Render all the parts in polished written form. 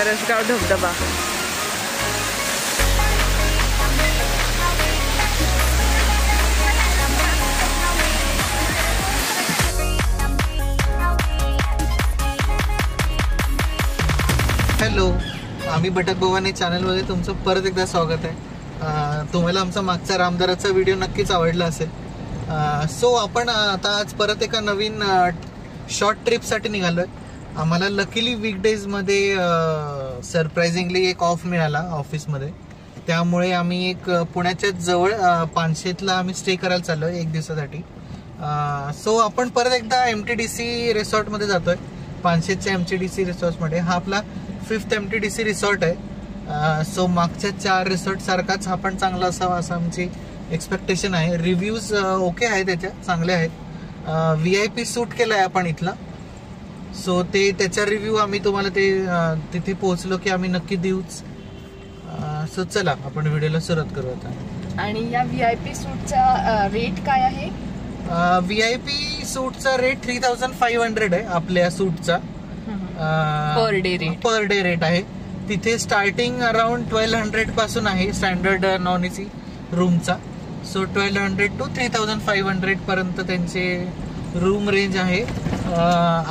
करसगाव धबधबा. हॅलो, आम्ही भटक भवानी चॅनलमध्ये तुमचं परत एकदा स्वागत आहे. तुम्हाला आमचा मागचा रामदाराचा व्हिडिओ नक्कीच आवडला असेल. सो आपण आता आज परत एका नवीन शॉर्ट ट्रिपसाठी निघालो आहे. आम्हाला लकीली वीकडेजमध्ये सरप्रायझिंगली एक ऑफ मिळाला ऑफिसमध्ये. त्यामुळे आम्ही एक पुण्याच्या जवळ पानशेतला आम्ही स्टे करायला चाललो आहे 1 दिवसासाठी. सो आपण परत एकदा MTDC रिसॉर्टमध्ये जातो आहे. पानशेतच्या MTDC रिसॉर्टमध्ये. हा आपला 5th MTDC रिसॉर्ट आहे. सो मागच्या 4 रिसॉर्ट सारखाच हा पण चांगला असावा असं आमची एक्सपेक्टेशन आहे. रिव्ह्यूज ओके आहेत, त्याच्या चांगले आहेत. VIP सूट केला आहे आपण इथला. सो ते त्याचा रिव्ह्यू आम्ही तुम्हाला ते तिथे पोहोचलो की आम्ही नक्की देऊच. सो चला आपण व्हिडिओला सुरुवात करू आता. आणि या VIP सूटचा रेट काय आहे? VIP सूटचा रेट 3500 आहे आपल्या सूटचा. पर डे रेट आहे. तिथे स्टार्टिंग अराउंड 1200 पासून आहे स्टँडर्ड नॉन AC रूमचा. सो 1200 to 3500 पर्यंत त्यांचे रूम रेंज आहे.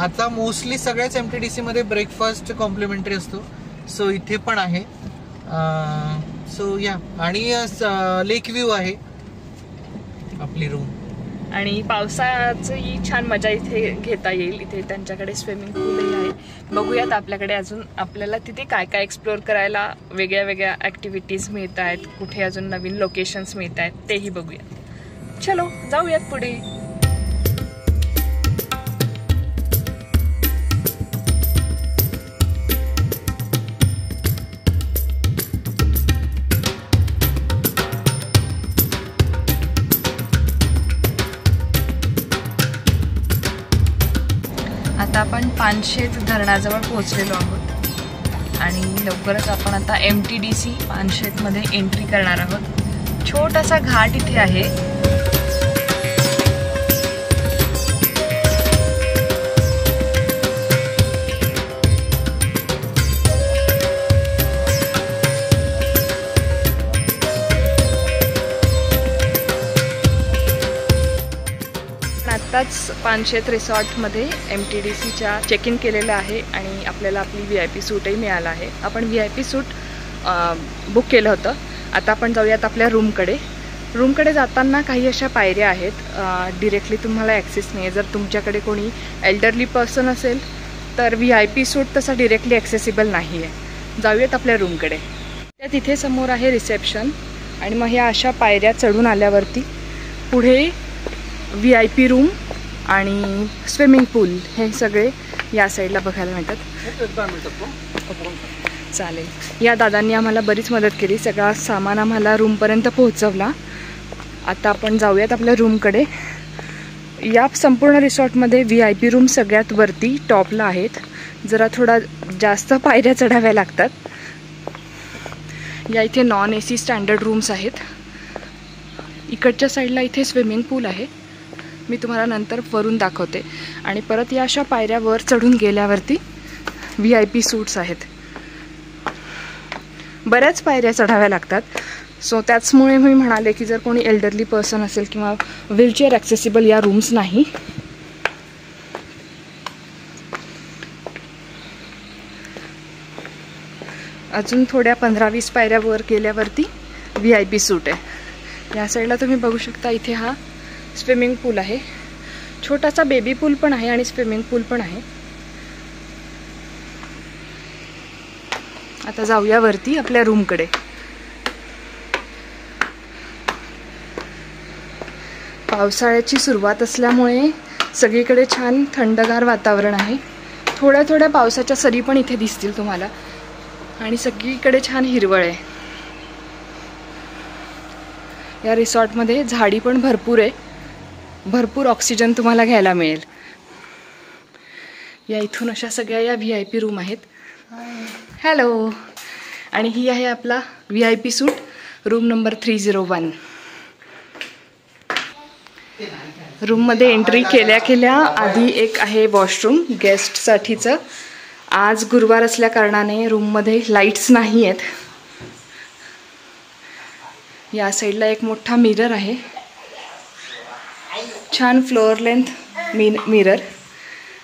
आता मोस्टली सगळ्याच MTDC मध्ये ब्रेकफास्ट कॉम्प्लिमेंटरी असतो. सो इथे पण आहे. सो या, आणि लेक व्ह्यू आहे आपली रूम. आणि पावसाची छान मजा इथे घेता येईल. इथे त्यांच्याकडे स्विमिंग पूलही आहे. बघूयात आपल्याकडे अजून आपल्याला तिथे काय काय एक्सप्लोअर करायला वेगळ्या वेगळ्या ॲक्टिव्हिटीज मिळत आहेत, कुठे अजून नवीन लोकेशन्स मिळत आहेत तेही बघूयात. चलो जाऊयात पुढे. आता आपण पानशेत धरणाजवळ पोहोचलेलो आहोत आणि लवकरच आपण आता MTDC पानशेतमध्ये एंट्री करणार आहोत. छोटासा घाट इथे आहे. आत्ताच पानशेत रिसॉर्टमध्ये MTDCच्या चेक इन केलेलं आहे आणि आपल्याला आपली VIP सूटही मिळाला आहे. आपण VIP सूट बुक केलं होतं. आता आपण जाऊयात आपल्या रूमकडे जाताना काही अशा पायऱ्या आहेत. डिरेक्टली तुम्हाला ॲक्सेस नाही आहे. जर तुमच्याकडे कोणी एल्डरली पर्सन असेल तर VIP सूट तसा डिरेक्टली ॲक्सेसिबल नाही आहे. जाऊयात आपल्या रूमकडे. त्या तिथे समोर आहे रिसेप्शन आणि मग ह्या अशा पायऱ्या चढून आल्यावरती पुढे VIP रूम आणि स्विमिंग पूल हे सगळे या साईडला बघायला मिळतात. चालेल. या दादांनी आम्हाला बरीच मदत केली. सगळा सामान आम्हाला रूमपर्यंत पोहोचवला. आता आपण जाऊयात आपल्या रूमकडे. या संपूर्ण रिसॉर्टमध्ये VIP रूम सगळ्यात वरती टॉपला आहेत. जरा थोडा जास्त पायऱ्या चढाव्या लागतात. या इथे नॉन AC स्टँडर्ड रूम्स आहेत. इकडच्या साईडला इथे स्विमिंग पूल आहे. मी तुम्हाला नंतर वरून दाखवते. आणि परत या अशा पायऱ्या वर चढून गेल्यावरती VIP सूट्स आहेत. बऱ्याच पायऱ्या चढाव्या लागतात. सो त्याचमुळे मी म्हणाले की जर कोणी एल्डरली पर्सन असेल किंवा व्हीलचेअर ॲक्सेसिबल या रूम्स नाही. अजून थोड्या 15-20 पायऱ्या वर गेल्यावरती VIP सूट आहे. या साईडला तुम्ही बघू शकता इथे हा स्विमिंग पूल आहे. छोटासा बेबी पूल पण आहे आणि स्विमिंग पूल पण आहे. आता जाऊया वरती आपल्या रूमकडे. पावसाळ्याची सुरुवात असल्यामुळे सगळीकडे छान थंडगार वातावरण आहे. थोड्या थोड्या पावसाच्या सरी पण इथे दिसतील तुम्हाला आणि सगळीकडे छान हिरवळ आहे. या रिसॉर्टमध्ये झाडी पण भरपूर आहे. भरपूर ऑक्सिजन तुम्हाला घ्यायला मिळेल. या इथून अशा सगळ्या या VIP रूम आहेत. हॅलो. आणि ही आहे आपला VIP सूट, रूम नंबर 301. रूममध्ये एंट्री केल्या केल्या आधी एक आहे वॉशरूम गेस्टसाठीचं आज गुरुवार असल्या कारणाने रूममध्ये लाईट्स नाही आहेत. या साईडला एक मोठा मिरर आहे, छान फ्लोअर लेंथ मिरर.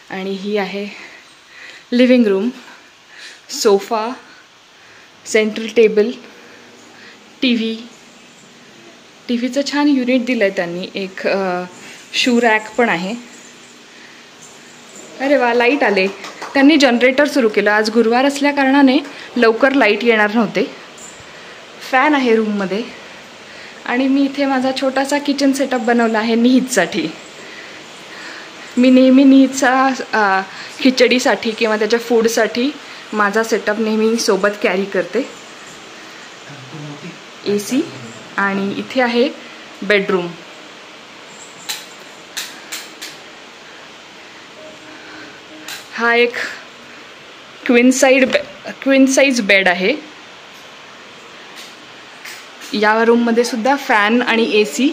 आणि ही आहे living room. Sofa, central table, टीव्हीचं छान युनिट दिलं आहे त्यांनी. एक शू रॅक पण आहे. अरे वा, लाईट आले. त्यांनी जनरेटर सुरू केलं. आज गुरुवार असल्या कारणाने लवकर लाईट येणार नव्हते. फॅन आहे रूममध्ये. आणि मी इथे माझा छोटासा किचन सेटअप बनवला आहे निहितसाठी. मी नेहमी निहितचा खिचडीसाठी किंवा त्याच्या फूडसाठी माझा सेटअप नेहमी सोबत कॅरी करते. AC. आणि इथे आहे बेडरूम. हा एक क्वीन साईज बेड आहे. या रूममध्ये सुद्धा फॅन आणि AC.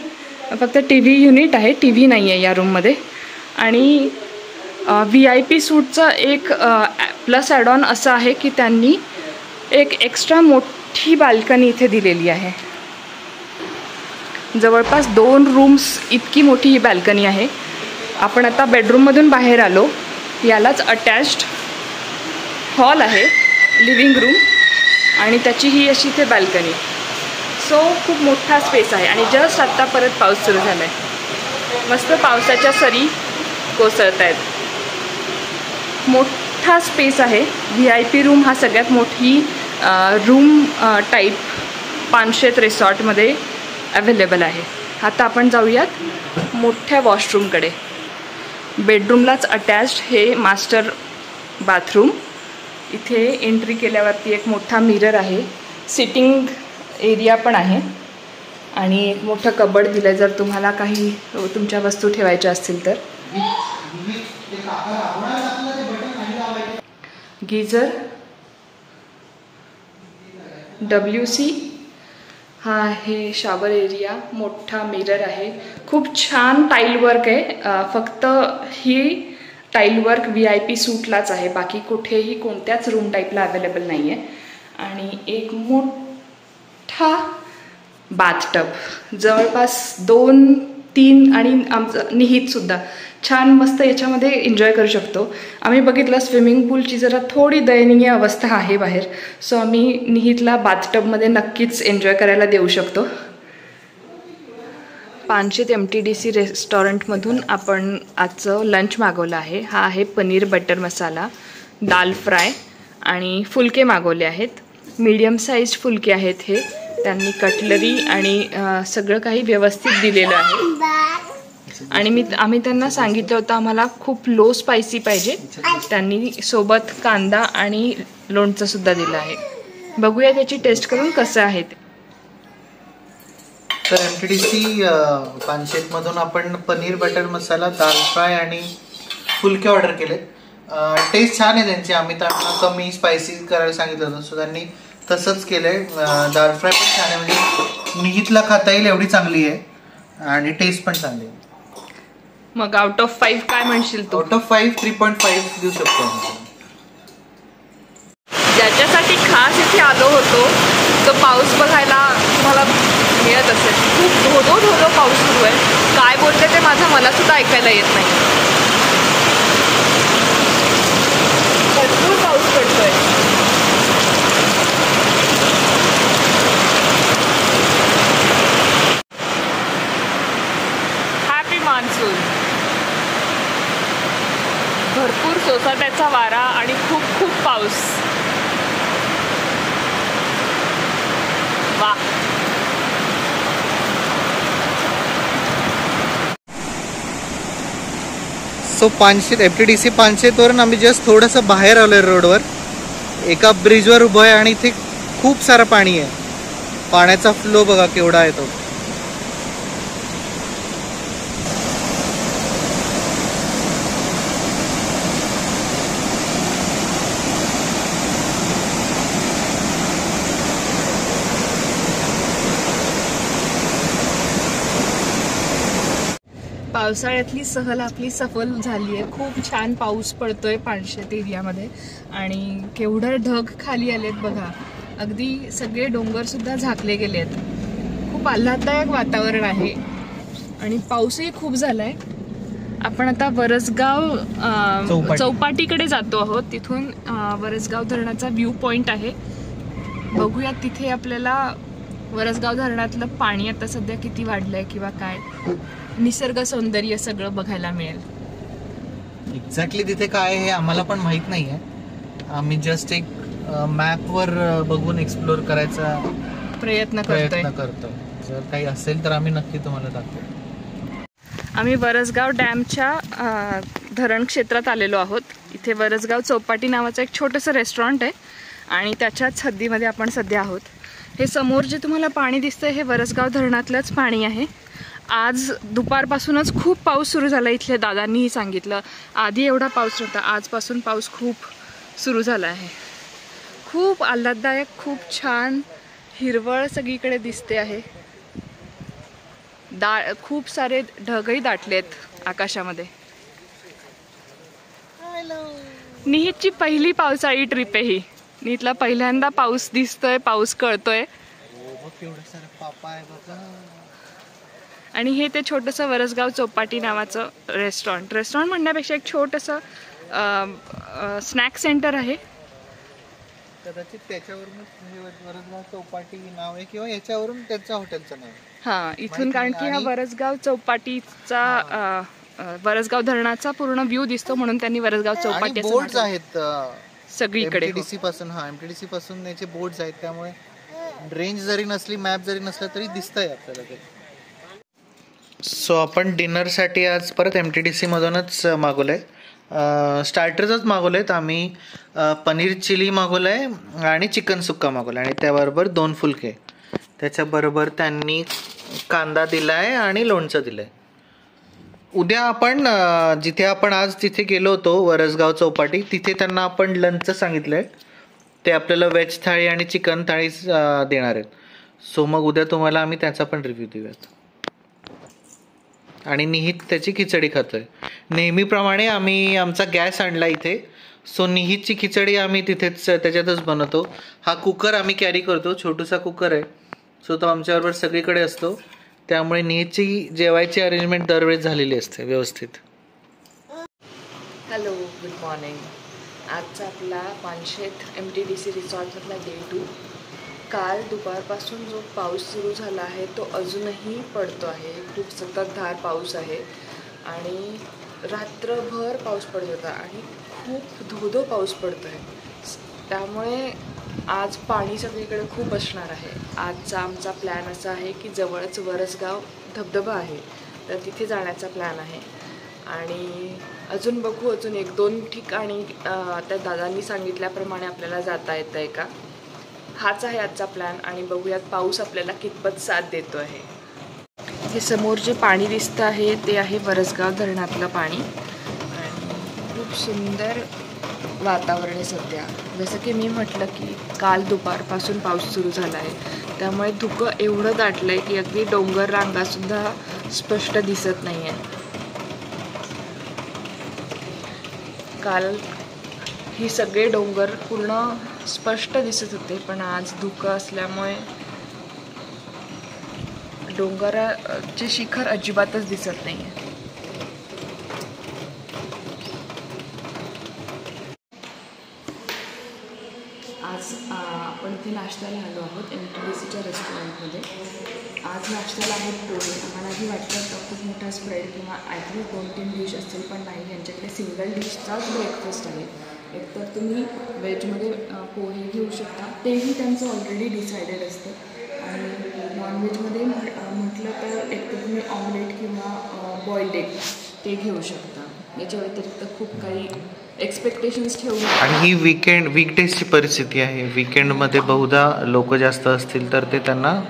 फक्त TV युनिट आहे, TV नाही आहे या रूममध्ये. आणि VIP सूटचा एक प्लस ॲड ऑन असं आहे की त्यांनी एक एक्स्ट्रा मोठी बाल्कनी इथे दिलेली आहे. जवळपास 2 रूम्स इतकी मोठी ही बाल्कनी आहे. आपण आता बेडरूममधून बाहेर आलो. यालाच अटॅच्ड हॉल आहे, लिव्हिंग रूम, आणि त्याची ही अशी इथे बाल्कनी. सो खूप मोठा स्पेस आहे. आणि जस्ट आत्ता परत पाऊस सुरू झाला आहे. मस्त पावसाच्या सरी कोसळत आहेत. मोठा स्पेस आहे. VIP रूम हा सगळ्यात मोठी रूम टाईप पानशेत रिसॉर्टमध्ये अवेलेबल आहे. आता आपण जाऊयात मोठ्या वॉशरूमकडे. बेडरूमलाच अटॅच्ड हे मास्टर बाथरूम. इथे एंट्री केल्यावरती एक मोठा मिरर आहे. सिटिंग एरिया पण आहे. आणि एक मोठं कबड दिलं आहे जर तुम्हाला काही तुमच्या वस्तू ठेवायच्या असतील तर. Geyser, WC. हा आहे शॉवर एरिया. मोठा मिरर आहे. खूप छान टाईल वर्क आहे. फक्त ही टाईल वर्क VIP सूटलाच आहे, बाकी कुठेही कोणत्याच रूम टाईपला अवेलेबल नाही आहे. आणि एक मोठा बाथटब, जवळपास 2-3. आणि आमचं निहितसुद्धा छान मस्त याच्यामध्ये एन्जॉय करू शकतो. आम्ही बघितलं स्विमिंग पूलची जरा थोडी दयनीय अवस्था आहे बाहेर. सो आम्ही निहितला बाथटबमध्ये नक्कीच एन्जॉय करायला देऊ शकतो. पानशेत MTDC रेस्टॉरंटमधून आपण आजचं लंच मागवलं आहे. हा आहे पनीर बटर मसाला, दाल फ्राय आणि फुलके मागवले आहेत. मीडियम साईज फुलके आहेत हे. त्यांनी कटलरी आणि सगळं काही व्यवस्थित दिलेलं आहे. आणि आम्ही त्यांना सांगितलं होतं आम्हाला खूप लो स्पायसी पाहिजे. त्यांनी सोबत कांदा आणि लोणचं सुद्धा दिलं आहे. बघूया त्याची टेस्ट करून कसं आहे ते. तर MTDC पानशेतमधून आपण पनीर बटर मसाला, दाल फ्राय आणि फुलके ऑर्डर केले. टेस्ट छान आहे त्यांची. आम्ही त्यांना कमी स्पायसी करायला सांगितलं होतं, सो त्यांनी तसंच केलंय. दाल फ्राय पण छान आहे, म्हणजे निहितला खाता येईल एवढी चांगली आहे आणि टेस्ट पण चांगली आहे. मग आउट ऑफ 5 काय म्हणशील तू? आउट ऑफ 5 3.5 देऊ शकतो. ज्याच्यासाठी खास इथे आलो होतो तो पाऊस बघायला तुम्हाला मिळत असेल. खूप धो पाऊस सुरू आहे. काय बोलते ते मला सुद्धा ऐकायला येत नाही. भरपूर पाऊस पडतोय. Happy monsoon. भरपूर सोसाट्याचा वारा आणि खूप खूप पाऊस. वा. सो पानशेत MTDC पानशेतवरून आम्ही जस्ट थोडंसं बाहेर आलोय रोडवर. एका ब्रिजवर उभं आहे आणि इथे खूप सारं पाणी आहे. पाण्याचा फ्लो बघा केवढा आहे तो. पावसाळ्यातली सहल आपली सफल झाली आहे. खूप छान पाऊस पडतोय पानशेत एरियामध्ये आणि केवढं ढग खाली आलेत बघा. अगदी सगळे डोंगर सुद्धा झाकले गेले आहेत. खूप आल्हाददायक वातावरण आहे आणि पाऊसही खूप झालाय. आपण आता वरसगाव चौपाटीकडे जातो आहोत. तिथून वरसगाव धरणाचा व्ह्यू पॉइंट आहे. बघूयात तिथे आपल्याला वरसगाव धरणातलं पाणी आता सध्या किती वाढलंय किंवा काय निसर्ग सौंदर्य सगळं बघायला मिळेल. एक्झॅक्टली तिथे काय हे आम्हाला पण माहित नाहीये. आम्ही जस्ट एक मॅपवर बघून एक्सप्लोर करायचा प्रयत्न करतो. जर काही असेल तर आम्ही नक्की तुम्हाला दाखवू. आम्ही वरसगाव डॅमच्या धरण क्षेत्रात आलेलो आहोत. इथे वरसगाव चौपाटी नावाचं एक छोटंसं रेस्टॉरंट आहे आणि त्याच्याच हद्दीमध्ये आपण सध्या आहोत. हे समोर जे तुम्हाला पाणी दिसतंय हे वरसगाव धरणातलंच पाणी आहे. आज दुपारपासूनच खूप पाऊस सुरू झाला. इथल्या दादांनीही सांगितलं आधी एवढा पाऊस नव्हता, आजपासून पाऊस खूप सुरू झाला आहे. खूप आल्हाददायक, खूप छान हिरवळ सगळीकडे दिसते आहे. खूप सारे ढगही दाटलेत आकाशामध्ये. निहितची पहिली पावसाळी ट्रिप आहे ही. निहितला पहिल्यांदा पाऊस दिसतोय, पाऊस कळतोय. आणि हे ते छोटंसं वरसगाव चौपाटी नावाचं रेस्टॉरंट म्हणण्यापेक्षा एक छोटंसं स्नॅक सेंटर आहे. कदाचित त्याच्यावरून वरसगाव चौपाटी नाव आहे किंवा याच्यावरून त्याच्या हॉटेलचं नाव. हा, इथून कारण की हा वरसगाव चौपाटीचा वरसगाव धरणाचा पूर्ण व्ह्यू दिसतो म्हणून त्यांनी वरसगाव चौपाटी असं बोर्ड्स आहेत सगळीकडे. एमटीडीसी पासून याचे बोर्ड्स आहेत, त्यामुळे रेंज जरी नसली, मॅप जरी नसला तरी दिसतंय आपल्याला ते. सो आपण डिनरसाठी आज परत एमटीडीसी मधूनच मागवलंय. स्टार्टर्सच मागवलेत आम्ही. पनीर चिली मागवलंय आणि चिकन सुक्का मागवलाय आणि त्याबरोबर 2 फुलके. त्याच्याबरोबर त्यांनी कांदा दिलाय आणि लोणचं दिलंय. उद्या आपण जिथे आपण आज तिथे गेलो होतो वरसगाव चौपाटी, तिथे त्यांना आपण लंचचं सांगितलंय. ते आपल्याला व्हेज थाळी आणि चिकन थाळी देणार आहेत. सो मग उद्या तुम्हाला आम्ही त्याचा पण रिव्ह्यू देऊयात. आणि निहित त्याची खिचडी खातोय. नेहमीप्रमाणे आम्ही आमचा गॅस आणला इथे. सो निहितची खिचडी आम्ही तिथेच त्याच्यातच बनवतो. हा कुकर आम्ही कॅरी करतो, छोटूसा कुकर आहे. सो तो आमच्याबरोबर सगळीकडे असतो, त्यामुळे निहितची जेवायची अरेंजमेंट दरवेळेस झालेली असते व्यवस्थित. Hello, good morning. आजचा आपला पानशेत MTDC रिसॉर्टमधला डे 2. काल दुपारपासून जो पाऊस सुरू झाला आहे तो अजूनही पडतो आहे. खूप संततधार पाऊस आहे आणि रात्रभर पाऊस पडत होता आणि खूप धोधो पाऊस पडतो आहे. त्यामुळे आज पाणी सगळीकडे खूप असणार आहे. आजचा आमचा प्लॅन असा आहे की जवळच वरसगाव धबधबा आहे, तर तिथे जाण्याचा प्लॅन आहे. आणि अजून बघू, अजून 1-2 ठिकाणी त्या दादांनी सांगितल्याप्रमाणे आपल्याला जाता येतं आहे का. हाच आहे आजचा प्लॅन आणि बघूयात पाऊस आपल्याला कितपत साथ देतो आहे. हे समोर जे पाणी दिसतं आहे ते आहे वरसगाव धरणातलं पाणी आणि खूप सुंदर वातावरण आहे सध्या. जसं की मी म्हटलं की काल दुपारपासून पाऊस सुरू झाला आहे, त्यामुळे धुकं एवढं दाटलं आहे की अगदी डोंगर रांगासुद्धा स्पष्ट दिसत नाही आहे. काल ही सगळे डोंगर पूर्ण स्पष्ट दिसत होते, पण आज धुकं असल्यामुळे डोंगराचे शिखर अजिबातच दिसत नाही आहे. आज आपण इथे नाश्त्याला आलो आहोत MTDCच्या रेस्टॉरंटमध्ये. आज नाश्त्याला आहेत पोहे. आम्हालाही वाटलं खूप मोठा स्प्रेड किंवा ॲटलीस्ट 2-3 डिश असतील, पण नाही, यांच्याकडे सिंगल डिशचाच ब्रेकफास्ट आहे. एकतर तुम्ही व्हेजमध्ये पोहे घेऊ शकता, तेही त्यांचं ऑलरेडी डिसायडेड असतं. आणि नॉनव्हेजमध्ये म्हटलं तर एकतर तुम्ही ऑमलेट किंवा बॉइल्ड एग ते घेऊ शकता. याच्या व्यतिरिक्त खूप काही एक्सपेक्टेशन्स ठेवून. आणि ही वीकडेजची परिस्थिती आहे. वीकेंडमध्ये बहुधा लोक जास्त असतील तर ते त्यांना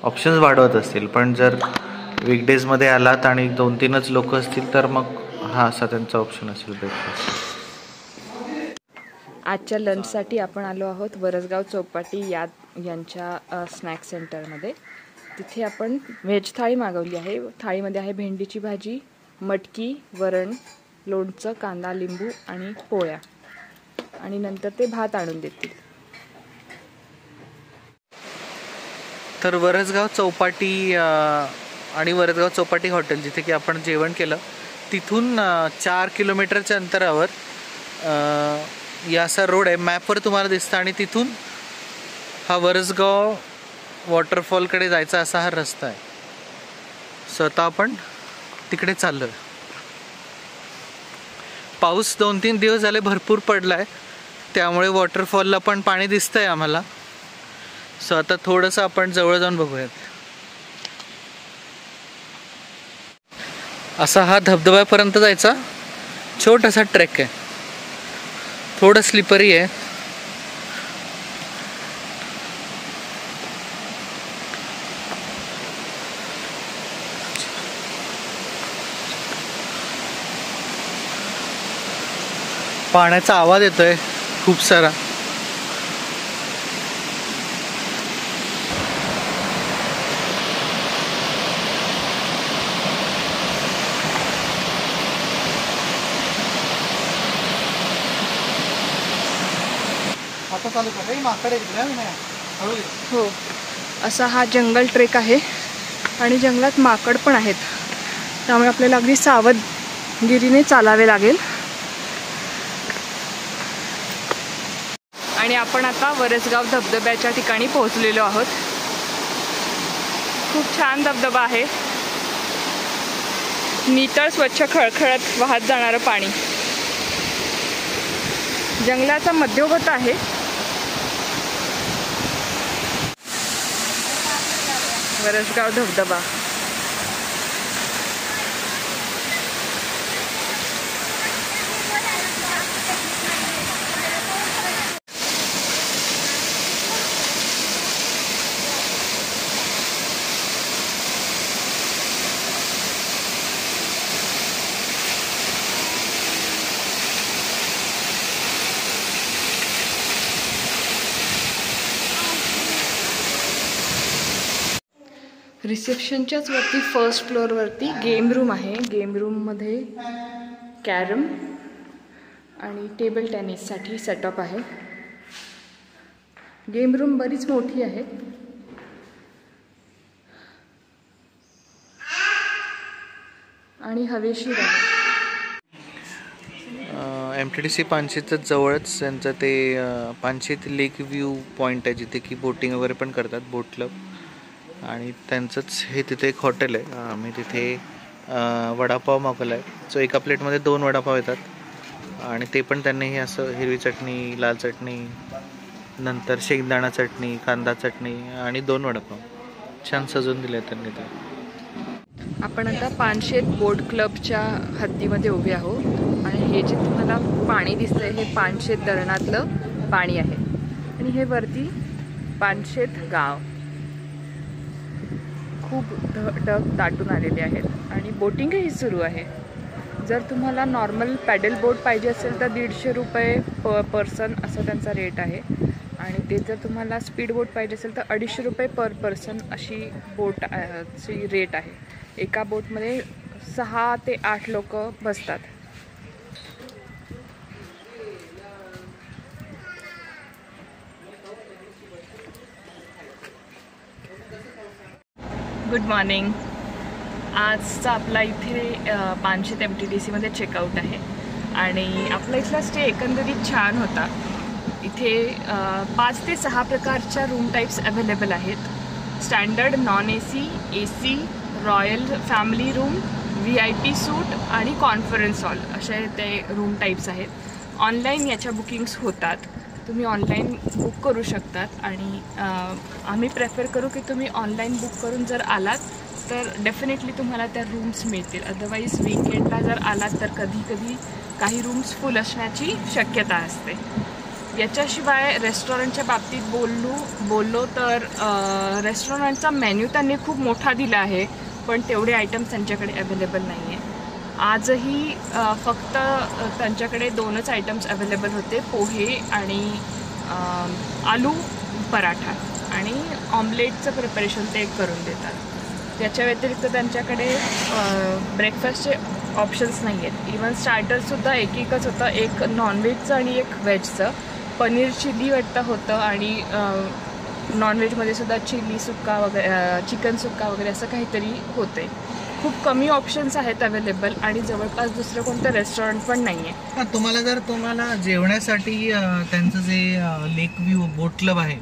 ऑप्शन्स वाढवत असतील, पण जर वीकडेजमध्ये आलात आणि 2-3च लोक असतील तर मग हा असा त्यांचा ऑप्शन असेल ब्रेकफास्ट. आजच्या लंचसाठी आपण आलो आहोत वरसगाव चौपाटी यांच्या स्नॅक सेंटरमध्ये. तिथे आपण व्हेज थाळी मागवली आहे. थाळीमध्ये आहे भेंडीची भाजी, मटकी, वरण, लोणचं, कांदा, लिंबू आणि पोळ्या, आणि नंतर ते भात आणून देतील. तर वरसगाव चौपाटी आणि वरसगाव चौपाटी हॉटेल जिथे की आपण जेवण केलं तिथून 4 किलोमीटरच्या अंतरावर या असा रोड आहे, मॅपवर तुम्हाला दिसतं, आणि तिथून हा वरसगाव वॉटरफॉलकडे जायचा असा हा रस्ता आहे. सो आता आपण तिकडे चाललो आहे. पाऊस 2-3 दिवस झाले भरपूर पडलाय, त्यामुळे वॉटरफॉलला पण पाणी दिसतंय आम्हाला. सो आता थोडंसं आपण जवळ जाऊन बघूयात. असा हा धबधब्यापर्यंत जायचा छोटासा ट्रेक आहे, थोडं स्लिपरी आहे. पाण्याचा आवाज येतोय खूप सारा. आता चालू कर माकडे हो, असा हा जंगल ट्रेक आहे आणि जंगलात माकड पण आहेत, त्यामुळे आपल्याला अगदी सावधगिरीने चालावे लागेल. आणि आपण आता वरसगाव धबधब्याच्या ठिकाणी पोहोचलेलो आहोत. खूप छान धबधबा आहे, नितळ स्वच्छ खळखळत वाहत जाणारं पाणी. जंगलाचा मध्यभाग आहे. वरसगाव धबधबा. रिसेप्शनच्याच वरती फर्स्ट फ्लोअरवरती गेम रूम आहे. गेम रूममध्ये कॅरम आणि टेबल टेनिससाठी सेटअप आहे. गेम रूम बरीच मोठी आहे. आणि हवेशीर आहे. MTDC पानशेतच्या जवळच त्यांचं ते पानशेत लेक व्ह्यू पॉईंट आहे, जिथे की बोटिंग वगैरे पण करतात, बोट क्लब. आणि त्यांचंच हे तिथे एक हॉटेल आहे. आम्ही तिथे वडापाव मागवला आहे. सो एका प्लेटमध्ये 2 वडापाव येतात आणि ते पण त्यांनी हे असं हिरवी चटणी, लाल चटणी, नंतर शेंगदाणा चटणी, कांदा चटणी आणि 2 वडापाव छान सजवून दिले त्यांनी ते. आपण आता पानशेत बोट क्लबच्या हद्दीमध्ये उभे आहोत आणि हे जे तुम्हाला पाणी दिसतंय हे पानशेत धरणातलं पाणी आहे. आणि हे वरती पानशेत गाव खूप ढग दाटून आलेले आहेत आणि बोटिंगही सुरू आहे. जर तुम्हाला नॉर्मल पॅडल बोट पाहिजे असेल तर 150 रुपये पर्सन असा त्यांचा रेट आहे. आणि ते जर तुम्हाला स्पीड बोट पाहिजे असेल तर 250 रुपये पर पर्सन अशी बोटची रेट आहे. एका बोटमध्ये 6 ते 8 लोक बसतात. Good morning. आजचा आपला इथे पानशेत MTDCमध्ये चेकआउट आहे आणि आपला इथला स्टे एकंदरीत छान होता. इथे 5 ते 6 प्रकारच्या रूम टाईप्स अवेलेबल आहेत. Standard, non AC, AC, royal family room, VIP सूट आणि कॉन्फरन्स हॉल असे ते रूम टाईप्स आहेत. ऑनलाईन याच्या बुकिंग्स होतात, तुम्ही ऑनलाईन बुक करू शकतात. आणि आम्ही प्रेफर करू की तुम्ही ऑनलाईन बुक करून जर आलात तर डेफिनेटली तुम्हाला त्या रूम्स मिळतील. अदरवाईज वीकेंडला जर आलात तर कधी कधी काही रूम्स फुल असण्याची शक्यता असते. याच्याशिवाय रेस्टॉरंटच्या बाबतीत बोललो तर रेस्टॉरंटचा मेन्यू त्यांनी खूप मोठा दिला आहे, पण तेवढे आयटम्स त्यांच्याकडे अवेलेबल नाही आहे. आजही फक्त त्यांच्याकडे 2च आयटम्स अवेलेबल होते, पोहे आणि आलू पराठा, आणि ऑमलेटचं प्रिपरेशन ते करून देतात. याच्या व्यतिरिक्त त्यांच्याकडे ब्रेकफास्टचे ऑप्शन्स नाही आहेत. इवन स्टार्टरसुद्धा एकच होतं, एक नॉनव्हेजचं आणि एक व्हेजचं. पनीर चिली वाटतं होतं आणि नॉनव्हेजमध्ये सुद्धा चिली सुक्का वगैरे, चिकन सुक्का वगैरे असं काहीतरी होते. खूप कमी ऑप्शन्स आहेत अवेलेबल आणि जवळपास दुसरं कोणतं रेस्टॉरंट पण नाही आहे. तुम्हाला जेवण्यासाठी त्यांचं जे लेक व्ह्यू बोट क्लब आहे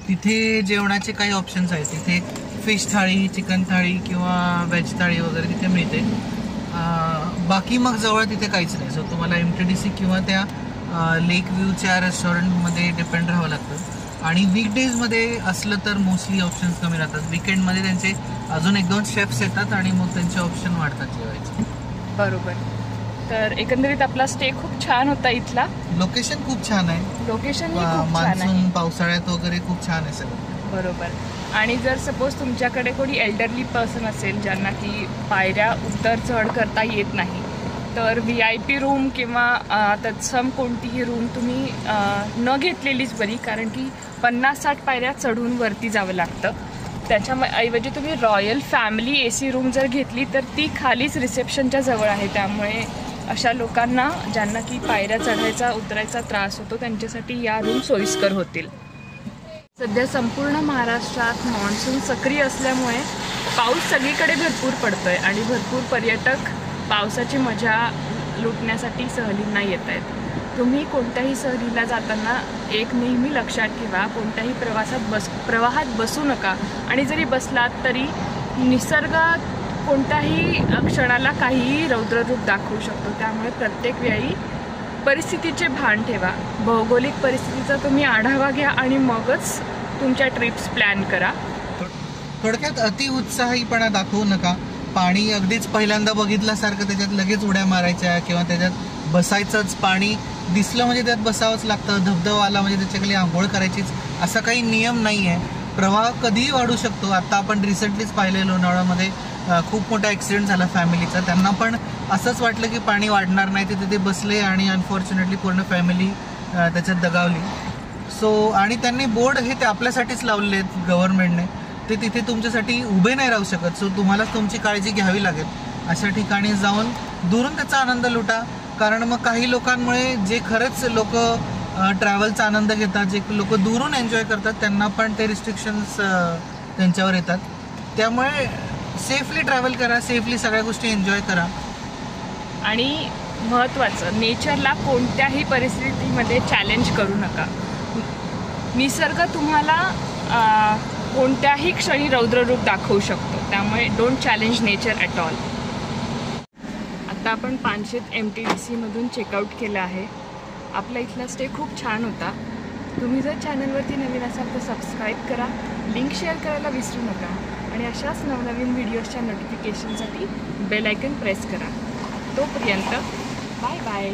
तिथे जेवणाचे काही ऑप्शन्स आहेत. तिथे फिश थाळी, चिकन थाळी किंवा व्हेज थाळी वगैरे तिथे मिळते. बाकी मग जवळ तिथे काहीच नाही. सो तुम्हाला MTDC किंवा त्या लेक व्ह्यूच्या रेस्टॉरंटमध्ये डिपेंड राहावं लागतं. आणि वीकडेजमध्ये असलं तर मोस्टली ऑप्शन्स कमी राहतात. वीकेंडमध्ये त्यांचे अजून 1-2 शेफ्स येतात आणि मग त्यांचे ऑप्शन वाढतात जेवायचे. बरोबर. तर एकंदरीत आपला स्टे खूप छान होता. इथला लोकेशन खूप छान आहे. लोकेशन मान्सून पावसाळ्यात वगैरे खूप छान आहे सगळं. बरोबर. आणि जर सपोज तुमच्याकडे कोणी एल्डरली पर्सन असेल ज्यांना की पायऱ्या उतर चढ करता येत नाही, तर VIP रूम किंवा तत्सम कोणतीही रूम तुम्ही न घेतलेलीच बरी. कारण की 50-60 पायऱ्या चढून वरती जावं लागतं. त्याच्याऐवजी तुम्ही रॉयल फॅमिली AC रूम जर घेतली तर ती खालीच रिसेप्शनच्या जवळ आहे. त्यामुळे अशा लोकांना ज्यांना की पायऱ्या चढायचा उतरायचा त्रास होतो त्यांच्यासाठी या रूम सोयीस्कर होतील. सध्या संपूर्ण महाराष्ट्रात मान्सून सक्रिय असल्यामुळे पाऊस सगळीकडे भरपूर पडतोय आणि भरपूर पर्यटक पावसाची मजा लुटण्यासाठी सहलींना येत आहेत. तुम्ही कोणत्याही सहलीला जाताना एक नेहमी लक्षात ठेवा, कोणत्याही प्रवाहात बसू नका. आणि जरी बसलात तरी निसर्ग कोणत्याही क्षणाला काहीही रौद्ररूप दाखवू शकतो. त्यामुळे प्रत्येक वेळी परिस्थितीचे भान ठेवा. भौगोलिक परिस्थितीचा तुम्ही आढावा घ्या आणि मगच तुमच्या ट्रिप्स प्लॅन करा. थोडक्यात अतिउत्साहीपणा दाखवू नका. पाणी अगदीच पहिल्यांदा बघितल्यासारखं त्याच्यात लगेच उड्या मारायच्या किंवा त्याच्यात बसायचंच. पाणी दिसलं म्हणजे त्यात बसावंच लागतं. धबधबा आला म्हणजे त्याच्याखाली आंघोळ करायचीच असा काही नियम नाही आहे. प्रवाह कधीही वाढू शकतो. आता आपण रिसेंटलीच पाहिले लोणावळ्यामध्ये खूप मोठा ॲक्सिडेंट झाला फॅमिलीचा. त्यांना पण असंच वाटलं की पाणी वाढणार नाही, ते तिथे बसले आणि अनफॉर्च्युनेटली पूर्ण फॅमिली त्याच्यात दगावली. सो आणि त्यांनी बोर्ड हे ते आपल्यासाठीच लावले आहेत गव्हर्नमेंटने. ते तिथे तुमच्यासाठी उभे नाही राहू शकत. सो तुम्हाला तुमची काळजी घ्यावी लागेल. अशा ठिकाणी जाऊन दुरून त्याचा आनंद लुटा. कारण मग काही लोकांमुळे जे खरंच लोक ट्रॅव्हलचा आनंद घेतात, जे लोक दुरून एन्जॉय करतात, त्यांना पण ते रिस्ट्रिक्शन्स त्यांच्यावर येतात. त्यामुळे सेफली ट्रॅव्हल करा, सेफली सगळ्या गोष्टी एन्जॉय करा. आणि महत्त्वाचं, नेचरला कोणत्याही परिस्थितीमध्ये चॅलेंज करू नका. निसर्ग तुम्हाला कोणत्याही क्षणी रौद्ररूप दाखवू शकतो. त्यामुळे don't challenge nature at all. आता आपण पानशेत MTDCमधून चेकआउट केलं आहे. आपला इथला स्टे खूप छान होता. तुम्ही जर चॅनलवरती नवीन असाल तर सबस्क्राईब करा, लिंक शेअर करायला विसरू नका आणि अशाच नवनवीन व्हिडिओजच्या नोटिफिकेशनसाठी बेल आयकन प्रेस करा. तोपर्यंत बाय बाय.